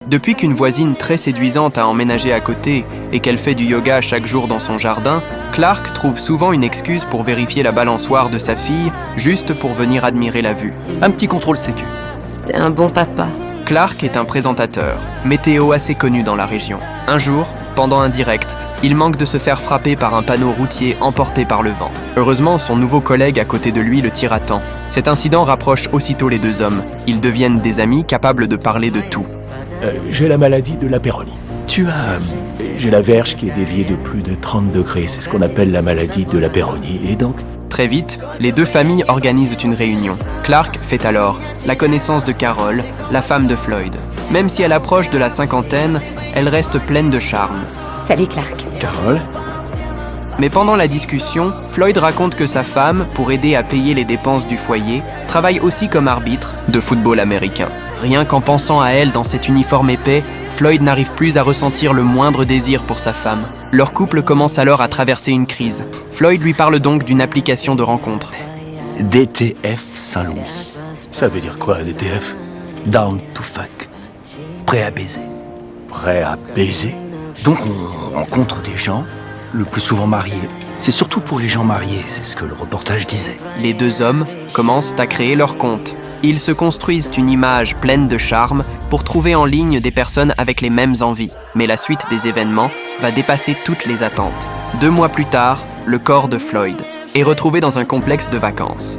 Depuis qu'une voisine très séduisante a emménagé à côté et qu'elle fait du yoga chaque jour dans son jardin, Clark trouve souvent une excuse pour vérifier la balançoire de sa fille, juste pour venir admirer la vue. Un petit contrôle sécu. T'es un bon papa. Clark est un présentateur, météo assez connu dans la région. Un jour, pendant un direct, il manque de se faire frapper par un panneau routier emporté par le vent. Heureusement, son nouveau collègue à côté de lui le tire à temps. Cet incident rapproche aussitôt les deux hommes. Ils deviennent des amis capables de parler de tout. J'ai la maladie de la Peyronie. J'ai la verge qui est déviée de plus de 30 degrés. C'est ce qu'on appelle la maladie de la Peyronie. Et donc, Très vite, les deux familles organisent une réunion. Clark fait alors la connaissance de Carol, la femme de Floyd. Même si elle approche de la cinquantaine, elle reste pleine de charme. Salut Clark. Carol, Mais pendant la discussion, Floyd raconte que sa femme, pour aider à payer les dépenses du foyer, travaille aussi comme arbitre de football américain. Rien qu'en pensant à elle dans cet uniforme épais, Floyd n'arrive plus à ressentir le moindre désir pour sa femme. Leur couple commence alors à traverser une crise. Floyd lui parle donc d'une application de rencontre. DTF Saint-Louis. ça veut dire quoi, DTF? Down to fuck. Prêt à baiser. Prêt à baiser? Donc on rencontre des gens, le plus souvent mariés. C'est surtout pour les gens mariés, c'est ce que le reportage disait. Les deux hommes commencent à créer leur compte. Ils se construisent une image pleine de charme pour trouver en ligne des personnes avec les mêmes envies. Mais la suite des événements va dépasser toutes les attentes. 2 mois plus tard, le corps de Floyd est retrouvé dans un complexe de vacances.